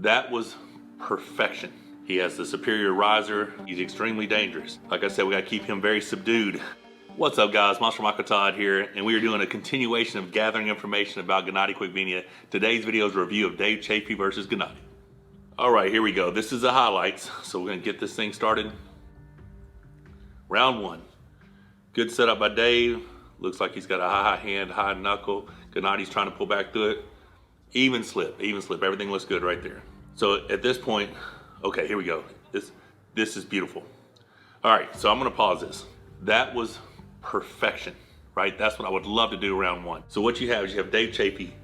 That was perfection. He has the superior riser. He's extremely dangerous. Like I said, we gotta keep him very subdued. What's up, guys? Monster Michael Todd here, and we are doing a continuation of gathering information about Genadi Kvikvinia. Today's video is a review of Dave Chaffee versus Gennady. All right, here we go. This is the highlights, so we're gonna get this thing started. Round one. Good setup by Dave. Looks like he's got a high hand, high knuckle. Gennady's trying to pull back through it. Even slip. Everything looks good right there. So at this point, okay, here we go. This is beautiful. All right, so I'm gonna pause this. That was perfection, right? That's what I would love to do round one. So what you have is you have Dave Chaffee,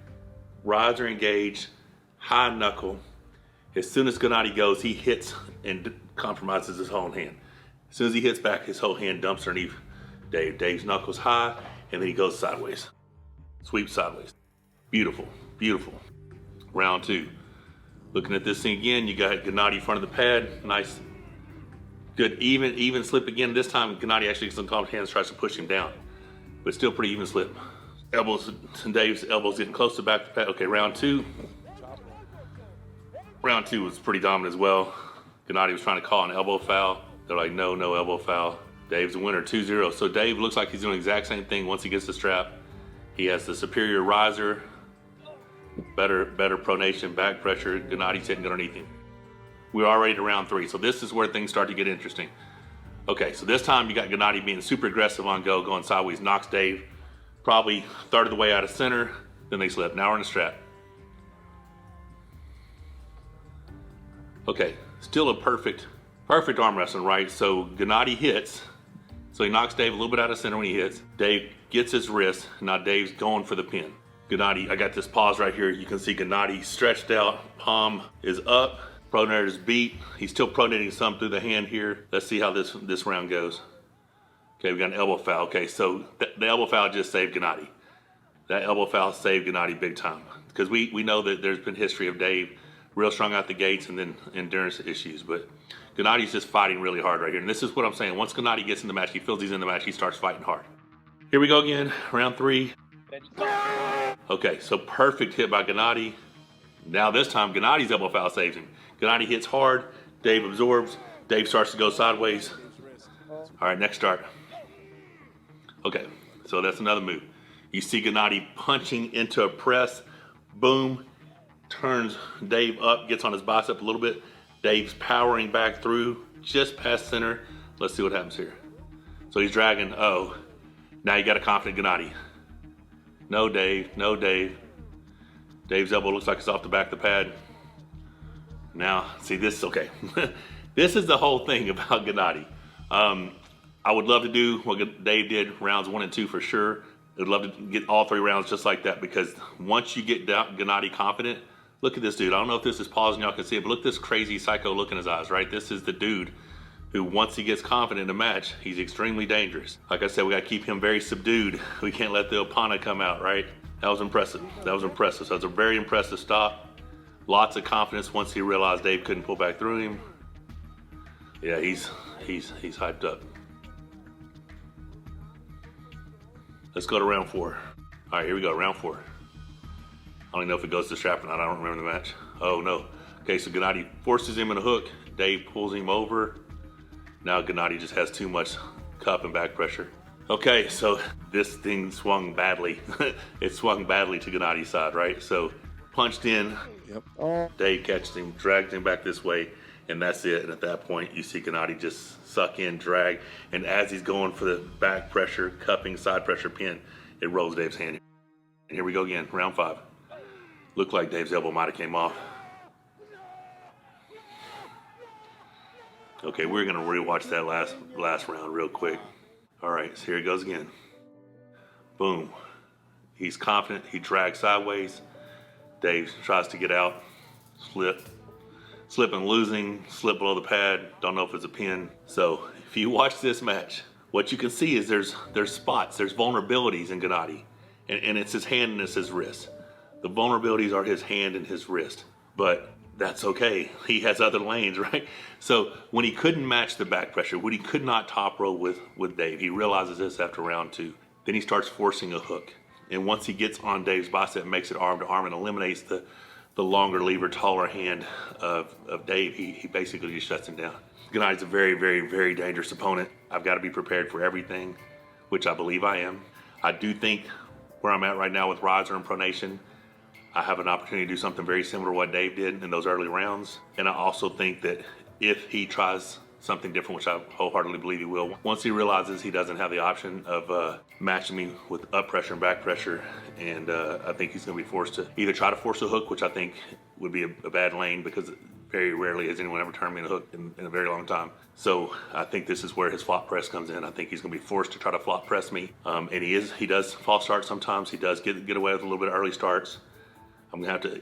riser engaged, high knuckle. As soon as Gennady goes, he hits and compromises his whole hand. As soon as he hits back, his whole hand dumps underneath Dave. Dave's knuckles high, and then he goes sideways. Sweep sideways. Beautiful, beautiful. Round two. Looking at this thing again, you got Gennady in front of the pad. Nice, good, even slip again. This time, Gennady actually gets some calm hands, tries to push him down, but still pretty even slip. Elbows, Dave's elbows getting close to back to pad. Okay, round two. Round two was pretty dominant as well. Gennady was trying to call an elbow foul. They're like, no elbow foul. Dave's the winner, 2-0. So Dave looks like he's doing the exact same thing once he gets the strap. He has the superior riser, better pronation, back pressure. Gennady's hitting underneath him. We're already to round three, so this is where things start to get interesting. Okay, so this time you got Gennady being super aggressive on go, going sideways, knocks Dave probably a third of the way out of center, then they slip. Now we're in the strap. Okay, still a perfect arm wrestling, right? So Gennady hits, so he knocks Dave a little bit out of center when he hits. Dave gets his wrist, now Dave's going for the pin. Gennady, I got this pause right here. You can see Gennady stretched out, palm is up, pronator is beat. He's still pronating some through the hand here. Let's see how this round goes. Okay, we got an elbow foul. Okay, so the elbow foul just saved Gennady. That elbow foul saved Gennady big time. Because we know that there's been history of Dave real strong out the gates and then endurance issues, but Gennady's just fighting really hard right here. And this is what I'm saying. Once Gennady gets in the match, he feels he's in the match, he starts fighting hard. Here we go again, round three. Okay, so perfect hit by Gennady. Now this time, Gennady's elbow foul saves him. Gennady hits hard, Dave absorbs, Dave starts to go sideways. All right, next start. Okay, so that's another move. You see Gennady punching into a press, boom, turns Dave up, gets on his bicep a little bit. Dave's powering back through, just past center. Let's see what happens here. So he's dragging, oh, now you got a confident Gennady. No Dave. Dave's elbow looks like it's off the back of the pad. Now, see this, okay. This is the whole thing about Gennady. I would love to do what Dave did rounds 1 and 2 for sure. I'd love to get all 3 rounds just like that, because once you get Gennady confident, look at this dude. I don't know if this is pausing, y'all can see it, but look at this crazy psycho look in his eyes, right? This is the dude who, once he gets confident in a match, he's extremely dangerous. Like I said, we gotta keep him very subdued. We can't let the opana come out, right? That was impressive. So it's a very impressive stop. Lots of confidence once he realized Dave couldn't pull back through him. Yeah, he's hyped up. Let's go to round 4. All right, here we go, round 4. I don't even know if it goes to strap or not. I don't remember the match. Oh no. Okay, so Gennady forces him in a hook. Dave pulls him over. Now Gennady just has too much cup and back pressure. Okay, so this thing swung badly. It swung badly to Gennady's side, right? So punched in. Yep. Dave catches him, drags him back this way, and that's it. And at that point, you see Gennady just suck in, drag, and as he's going for the back pressure, cupping, side pressure pin, it rolls Dave's hand. And here we go again, round 5. Looked like Dave's elbow might have came off. Okay, we're gonna rewatch that last round real quick. All right, so here it goes again. Boom. He's confident, he drags sideways. Dave tries to get out, slip and losing, slip below the pad. Don't know if it's a pin. So if you watch this match, what you can see is there's spots, there's vulnerabilities in Gennady, and it's his hand and it's his wrist. The vulnerabilities are his hand and his wrist, but that's okay. He has other lanes, right? So when he couldn't match the back pressure, when he could not top roll with Dave, he realizes this after round 2. Then he starts forcing a hook. And once he gets on Dave's bicep, makes it arm to arm and eliminates the the longer lever, taller hand of Dave, he basically just shuts him down. Gennady's a very, very, very dangerous opponent. I've got to be prepared for everything, which I believe I am. I do think where I'm at right now with riser and pronation, I have an opportunity to do something very similar to what Dave did in those early rounds. And I also think that if he tries something different, which I wholeheartedly believe he will, once he realizes he doesn't have the option of matching me with up pressure and back pressure, and I think he's going to be forced to either try to force a hook, which I think would be a bad lane because very rarely has anyone ever turned me in a hook in a very long time. So I think this is where his flop press comes in. I think he's going to be forced to try to flop press me, and he does false start sometimes. He does get away with a little bit of early starts. I'm going to have to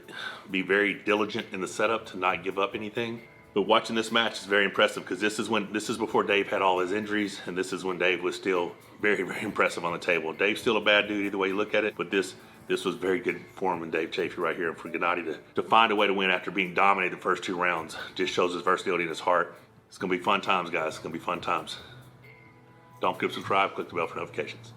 be very diligent in the setup to not give up anything. But watching this match is very impressive because this is before Dave had all his injuries, and this is when Dave was still very, very impressive on the table. Dave's still a bad dude either way you look at it, but this was very good form in Dave Chaffee right here. And for Gennady to find a way to win after being dominated the first 2 rounds just shows his versatility and his heart. It's going to be fun times, guys. It's going to be fun times. Don't forget to subscribe, click the bell for notifications.